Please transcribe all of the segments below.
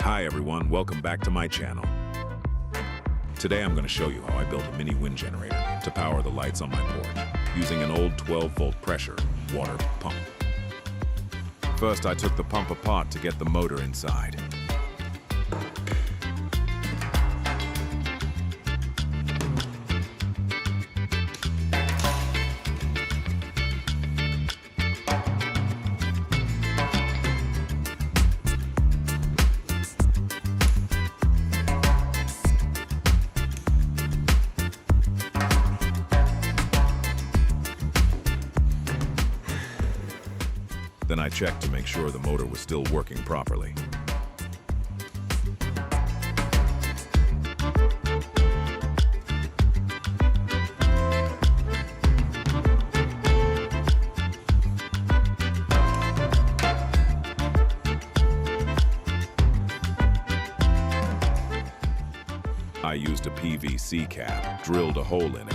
Hi everyone, welcome back to my channel. Today I'm going to show you how I built a mini wind generator to power the lights on my porch using an old 12-volt pressure water pump. First I took the pump apart to get the motor inside. Then I checked to make sure the motor was still working properly. I used a PVC cap, drilled a hole in it.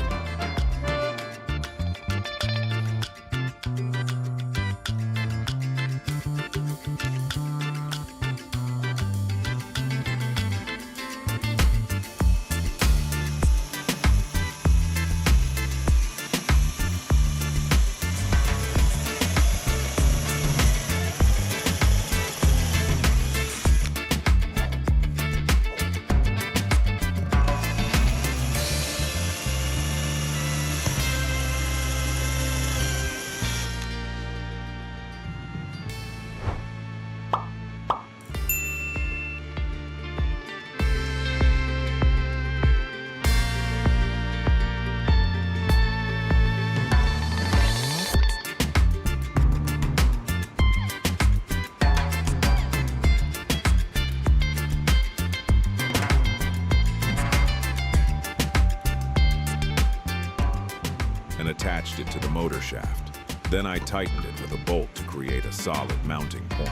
And attached it to the motor shaft. Then I tightened it with a bolt to create a solid mounting point.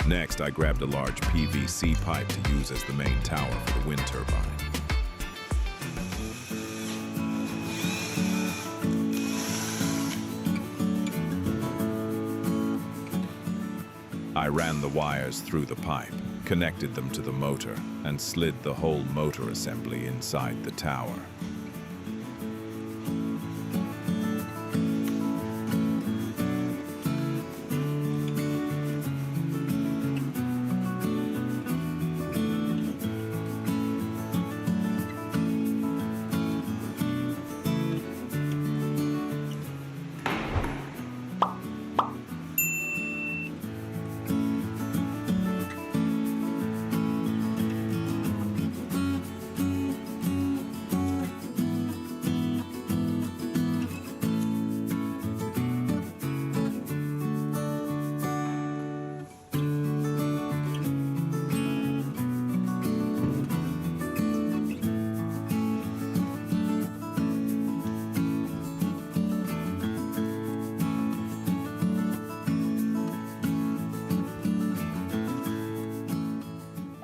Next, I grabbed a large PVC pipe to use as the main tower for the wind turbine. I ran the wires through the pipe, connected them to the motor, and slid the whole motor assembly inside the tower.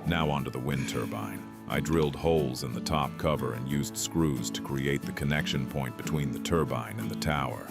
Now onto the wind turbine. I drilled holes in the top cover and used screws to create the connection point between the turbine and the tower.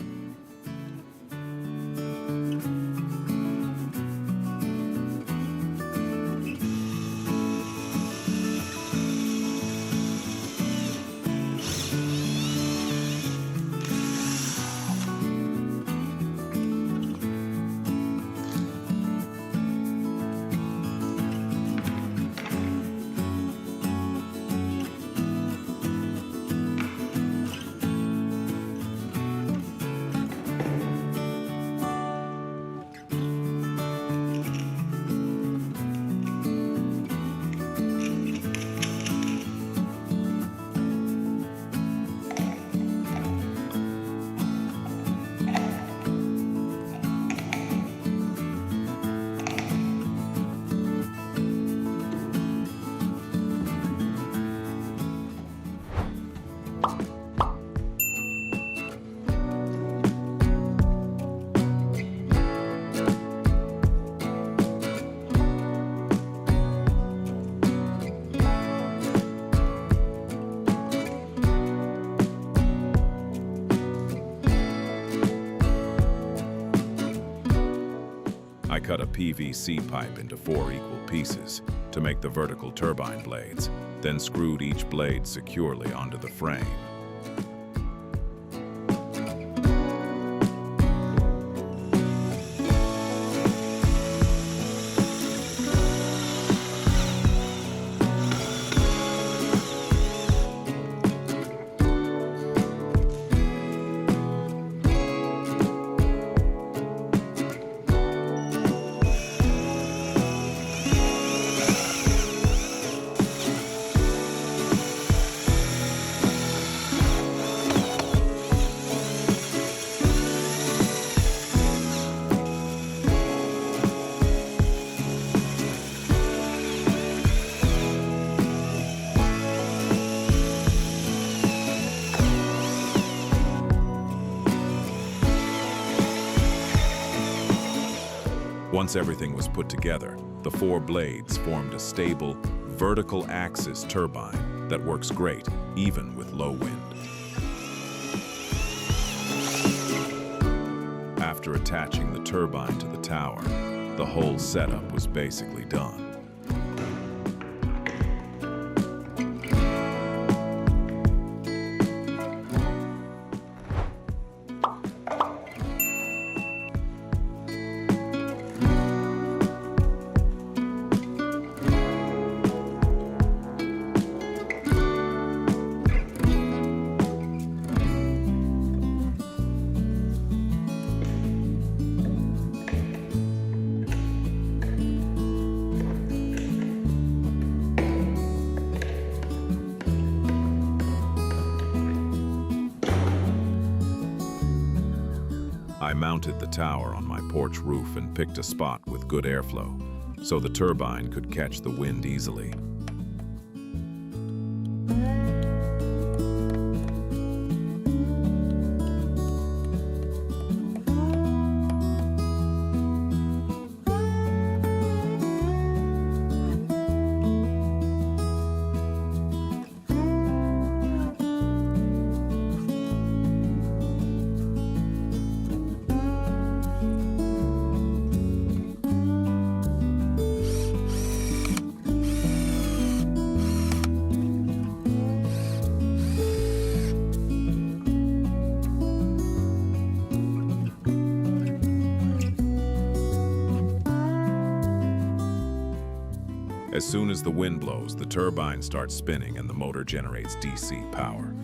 I cut a PVC pipe into 4 equal pieces to make the vertical turbine blades, then screwed each blade securely onto the frame. Once everything was put together, the 4 blades formed a stable, vertical axis turbine that works great, even with low wind. After attaching the turbine to the tower, the whole setup was basically done. I mounted the tower on my porch roof and picked a spot with good airflow, so the turbine could catch the wind easily. As soon as the wind blows, the turbine starts spinning and the motor generates DC power.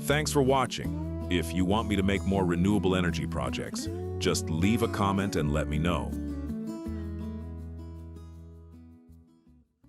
Thanks for watching. If you want me to make more renewable energy projects, just leave a comment and let me know.